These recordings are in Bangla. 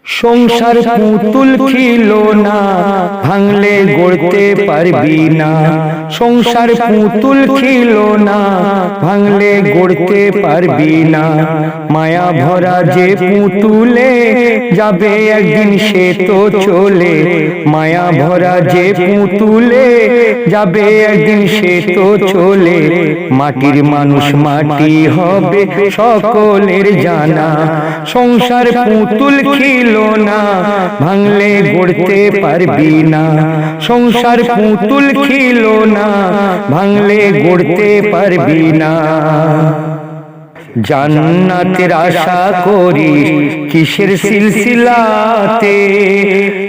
সংসার পুতুল খিলনা ভাঙলে গড়তে পারবি না। সংসার পুতুল খিলনা ভাঙলে গড়তে পারবি না। মায়া ভরা যে পুতুলে যাবে একদিন সে তো চলে। মায়া ভরা যে পুতুলে যাবে একদিন সে তো চলে। মাটির মানুষ মাটি হবে সকলের জানা। সংসার পুতুল খিলনা ভাঙলে গড়তে পারবি না। সংসার পুতুল খিলনা ভাঙলে গড়তে পারবি না। জান্নাতের আশা করিস কিসের সিলসিলাতে,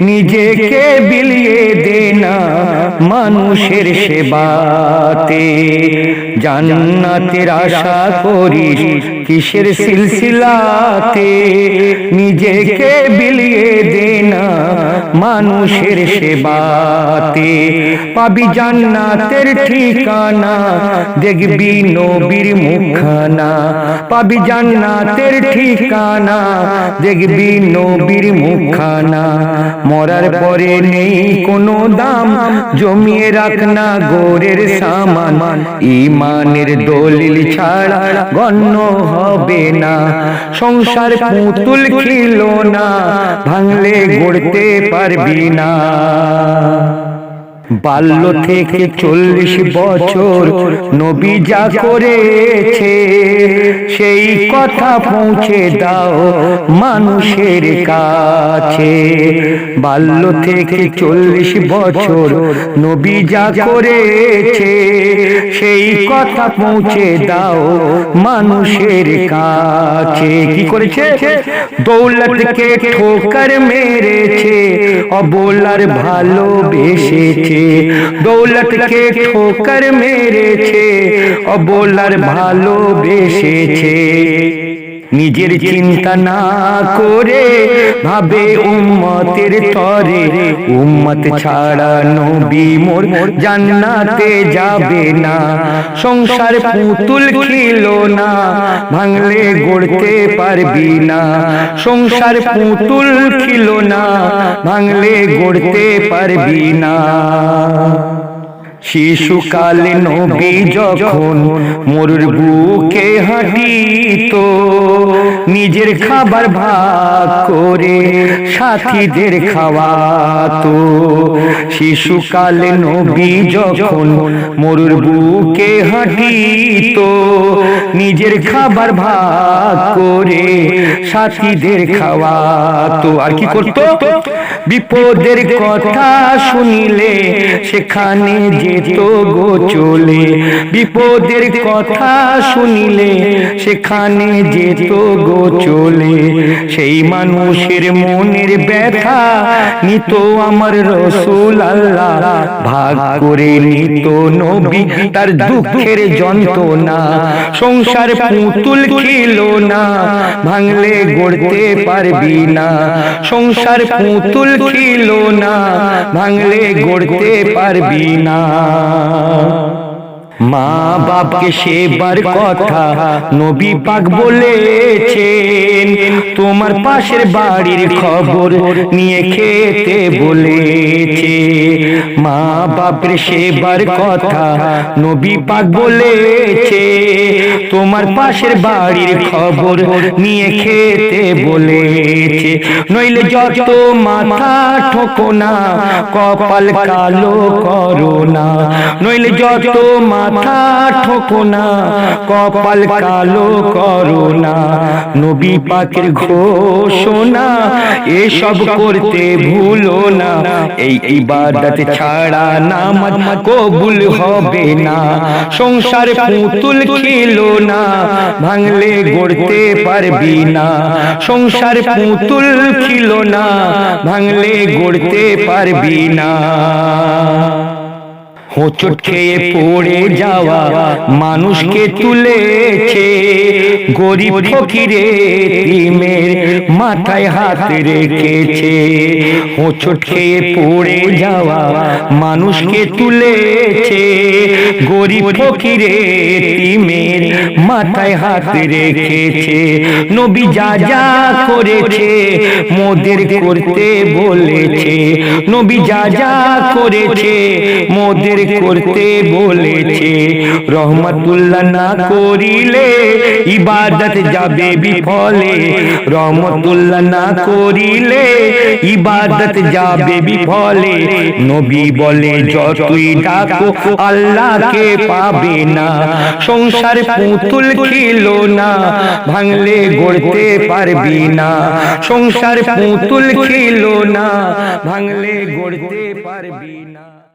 নিজেকে বিলিয়ে দে না মানুষের সেবাতে। জান্নাতের আশা করিস কিসের সিলসিলাতে, নিজেকে বিলিয়ে দে না মানুষের সেবাতে। পাবি জান্নাতের ঠিকানা, দেখবি নবীর মুখখানা। পাবি জান্নাতের ঠিকানা, দেখবি নবীর মুখখানা। মরার পরে নেই কোনো দাম, জমিয়ে রাখ না গোরের সামান। ঈমানের দলিল ছাড়া গণ্য হবে না। সংসার পুতুল খিলনা ভাঙলে গড়তে পারবি না। বাল্য থেকে 40 বছর নবী যা করেছে, সেই কথা পৌঁছে দাও মানুষের কাছে। বাল্য থেকে 40 বছর নবী যা করেছে, সেই কথা পৌঁছে দাও মানুষের কাছে। কি করেছে? দৌলতকে ঠোকর মেরেছে, অবলার ভালোবেসেছে। দৌলতকে ঠোকর মেরেছে, অবলার ভালোবেসেছে। নিজের চিন্তা না করে ভাবে উম্মতের তরে। উম্মত ছাড়া নবী মোর জান্নাতে যাবে না। সংসার পুতুল খিলনা ভাঙলে গড়তে পারবি না। সংসার পুতুল খিলনা ভাঙলে গড়তে পারবি না। শিশুকালে নবী যখন মরুর বুকে হাঁটিতো, নিজের খাবার ভাগ করে সাথীদের খাওয়াতো। শিশুকালে নবী যখন মরুর বুকে হাঁটিতো, নিজের খাবার ভাগ করে সাথীদের খাওয়াতো। আর কি করতো? বিপদের কথা শুনিলে সেখানে যেত গো চলে। বিপদের কথা শুনিলে সেখানে যেত গো চলে। সেই মানুষের মনের ব্যথা নিত আমার রাসূল আল্লাহ, ভাগ করে নিত নবী তার দুঃখের যন্ত্রণা। সংসার পুতুল খিলনা ভাঙলে গড়তে পারবি না। সংসার পুতুল খিলনা ভাঙলে গড়তে পারবি না। মা বাপকে সেবার কথা নবী পাক বলেছেন, তোমার পাশের বাড়ির খবর নিয়ে খেতে বলেছে। মা বাপের সেবার কথা নবী পাক বলেছে, তোমার পাশের বাড়ির খবর নিয়ে খেতে বলেছে। নইলে যত মাথা ঠোকো না, কপাল কালো করো না। নইলে যত মাথা ঠোকো না, কপাল কালো করো না। নবী পাকের ঘোষণা এসব করতে ভুলো না। এই ইবাদত ছাড়া নামাজ কবুল হবে না। সংসার পুতুল খিলনা ভাঙলে গড়তে পারবি না। সংসার পুতুল খিলনা ভাঙলে গড়তে পারবি না। হোঁচট খেয়ে পড়ে যাওয়া মানুষকে তুলেছে, গরিব ফকিরে এতিমের মাথায় হাত রেখেছে। হোঁচট খেয়ে পড়ে যাওয়া মানুষকে তুলেছে, গরিব ফকিরে এতিমের মাথায় হাত রেখেছে। নবী যা যা করেছে মোদের করতে বলেছে, নবী যা যা করেছে মোদের করতে বলেছে। রহমতুল্লাহ না করিলে ইবাদত যাবে বিফলে, রহমতুল্লাহ না করিলে ইবাদত যাবে বিফলে। নবী বলে যতই ডাকো আল্লাহকে পাবে না। সংসার পুতুল খেলো না, ভাঙলে গড়তে পারবি না। সংসার পুতুল খেলো না, ভাঙলে গড়তে পারবি না।